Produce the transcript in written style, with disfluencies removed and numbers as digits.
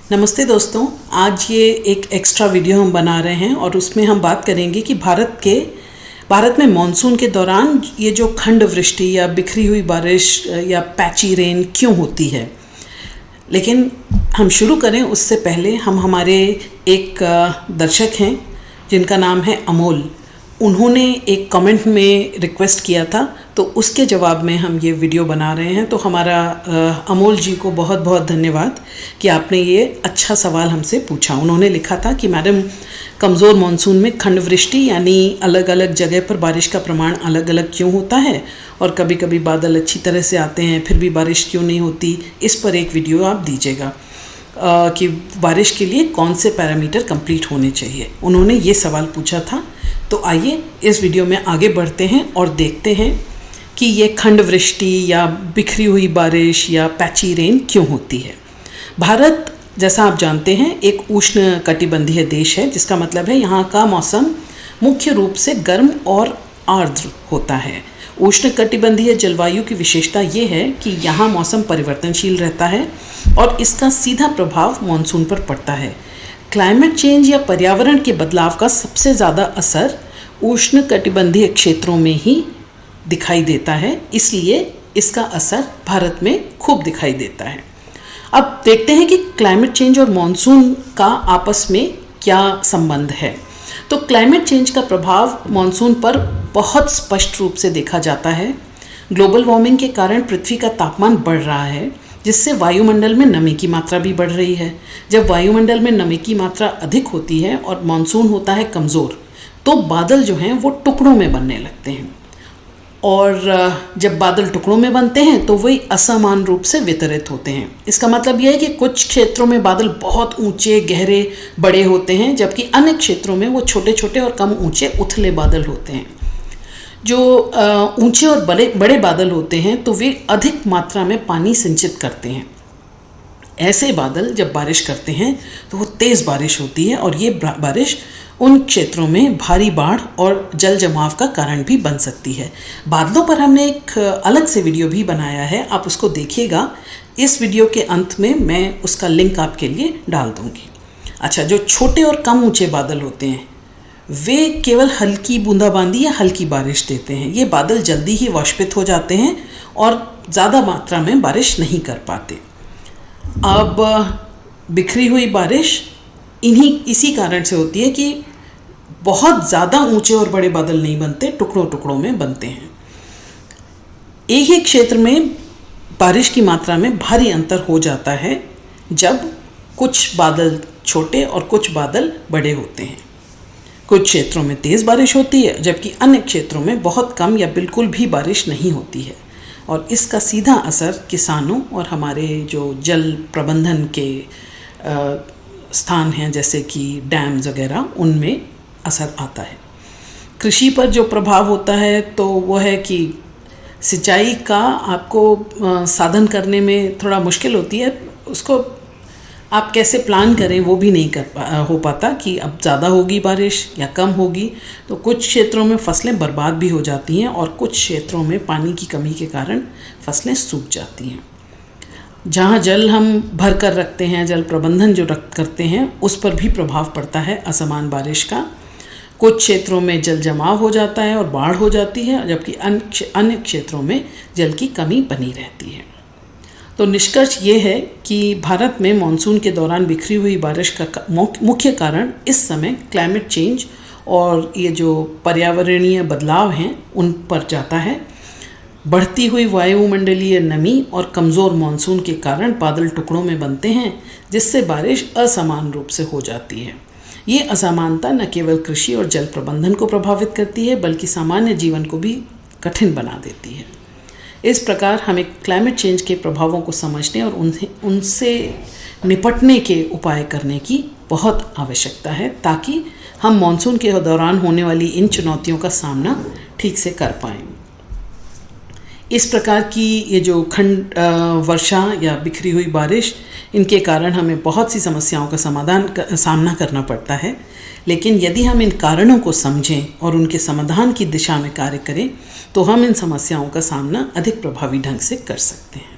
नमस्ते दोस्तों, आज ये एक एक्स्ट्रा वीडियो हम बना रहे हैं और उसमें हम बात करेंगे कि भारत में मॉनसून के दौरान ये जो खंड वृष्टि या बिखरी हुई बारिश या पैची रेन क्यों होती है। लेकिन हम शुरू करें उससे पहले हम हमारे एक दर्शक हैं जिनका नाम है अमोल, उन्होंने एक कमेंट में रिक्वेस्ट किया था, तो उसके जवाब में हम ये वीडियो बना रहे हैं। तो हमारा अमोल जी को बहुत बहुत धन्यवाद कि आपने ये अच्छा सवाल हमसे पूछा। उन्होंने लिखा था कि मैडम, कमज़ोर मानसून में खंड वृष्टि यानी अलग अलग जगह पर बारिश का प्रमाण अलग अलग क्यों होता है, और कभी कभी बादल अच्छी तरह से आते हैं फिर भी बारिश क्यों नहीं होती। इस पर एक वीडियो आप दीजिएगा कि बारिश के लिए कौन से पैरामीटर कंप्लीट होने चाहिए। उन्होंने ये सवाल पूछा था। तो आइए इस वीडियो में आगे बढ़ते हैं और देखते हैं कि ये खंड वृष्टि या बिखरी हुई बारिश या पैची रेन क्यों होती है। भारत, जैसा आप जानते हैं, एक उष्ण कटिबंधीय देश है, जिसका मतलब है यहाँ का मौसम मुख्य रूप से गर्म और आर्द्र होता है। उष्ण कटिबंधीय जलवायु की विशेषता ये है कि यहाँ मौसम परिवर्तनशील रहता है और इसका सीधा प्रभाव मानसून पर पड़ता है। क्लाइमेट चेंज या पर्यावरण के बदलाव का सबसे ज़्यादा असर उष्ण कटिबंधीय क्षेत्रों में ही दिखाई देता है, इसलिए इसका असर भारत में खूब दिखाई देता है। अब देखते हैं कि क्लाइमेट चेंज और मॉनसून का आपस में क्या संबंध है। तो क्लाइमेट चेंज का प्रभाव मॉनसून पर बहुत स्पष्ट रूप से देखा जाता है। ग्लोबल वार्मिंग के कारण पृथ्वी का तापमान बढ़ रहा है, जिससे वायुमंडल में नमी की मात्रा भी बढ़ रही है। जब वायुमंडल में नमी की मात्रा अधिक होती है और मॉनसून होता है कमज़ोर, तो बादल जो हैं वो टुकड़ों में बनने लगते हैं, और जब बादल टुकड़ों में बनते हैं तो वही असमान रूप से वितरित होते हैं। इसका मतलब यह है कि कुछ क्षेत्रों में बादल बहुत ऊंचे, गहरे, बड़े होते हैं, जबकि अन्य क्षेत्रों में वो छोटे छोटे और कम ऊंचे उथले बादल होते हैं। जो ऊंचे और बड़े बादल होते हैं तो वे अधिक मात्रा में पानी सिंचित करते हैं। ऐसे बादल जब बारिश करते हैं तो वो तेज़ बारिश होती है, और ये बारिश उन क्षेत्रों में भारी बाढ़ और जल जमाव का कारण भी बन सकती है। बादलों पर हमने एक अलग से वीडियो भी बनाया है, आप उसको देखिएगा। इस वीडियो के अंत में मैं उसका लिंक आपके लिए डाल दूँगी। अच्छा, जो छोटे और कम ऊंचे बादल होते हैं वे केवल हल्की बूंदाबांदी या हल्की बारिश देते हैं। ये बादल जल्दी ही वाष्पित हो जाते हैं और ज़्यादा मात्रा में बारिश नहीं कर पाते। अब बिखरी हुई बारिश इसी कारण से होती है कि बहुत ज़्यादा ऊंचे और बड़े बादल नहीं बनते, टुकड़ों टुकड़ों में बनते हैं। एक ही क्षेत्र में बारिश की मात्रा में भारी अंतर हो जाता है जब कुछ बादल छोटे और कुछ बादल बड़े होते हैं। कुछ क्षेत्रों में तेज़ बारिश होती है, जबकि अन्य क्षेत्रों में बहुत कम या बिल्कुल भी बारिश नहीं होती है, और इसका सीधा असर किसानों और हमारे जो जल प्रबंधन के स्थान हैं, जैसे कि डैम्स वगैरह, उनमें असर आता है। कृषि पर जो प्रभाव होता है तो वो है कि सिंचाई का आपको साधन करने में थोड़ा मुश्किल होती है। उसको आप कैसे प्लान करें वो भी नहीं हो पाता कि अब ज़्यादा होगी बारिश या कम होगी। तो कुछ क्षेत्रों में फसलें बर्बाद भी हो जाती हैं, और कुछ क्षेत्रों में पानी की कमी के कारण फसलें सूख जाती हैं। जहाँ जल हम भर कर रखते हैं, जल प्रबंधन जो करते हैं, उस पर भी प्रभाव पड़ता है असमान बारिश का। कुछ क्षेत्रों में जल जमाव हो जाता है और बाढ़ हो जाती है, जबकि अन्य क्षेत्रों में जल की कमी बनी रहती है। तो निष्कर्ष ये है कि भारत में मानसून के दौरान बिखरी हुई बारिश का मुख्य कारण इस समय क्लाइमेट चेंज और ये जो पर्यावरणीय बदलाव हैं उन पर जाता है। बढ़ती हुई वायुमंडलीय नमी और कमज़ोर मानसून के कारण बादल टुकड़ों में बनते हैं, जिससे बारिश असमान रूप से हो जाती है। ये असमानता न केवल कृषि और जल प्रबंधन को प्रभावित करती है, बल्कि सामान्य जीवन को भी कठिन बना देती है। इस प्रकार हमें क्लाइमेट चेंज के प्रभावों को समझने और उनसे निपटने के उपाय करने की बहुत आवश्यकता है, ताकि हम मानसून के दौरान होने वाली इन चुनौतियों का सामना ठीक से कर पाएँ। इस प्रकार की ये जो वर्षा या बिखरी हुई बारिश, इनके कारण हमें बहुत सी समस्याओं का सामना करना पड़ता है। लेकिन यदि हम इन कारणों को समझें और उनके समाधान की दिशा में कार्य करें, तो हम इन समस्याओं का सामना अधिक प्रभावी ढंग से कर सकते हैं।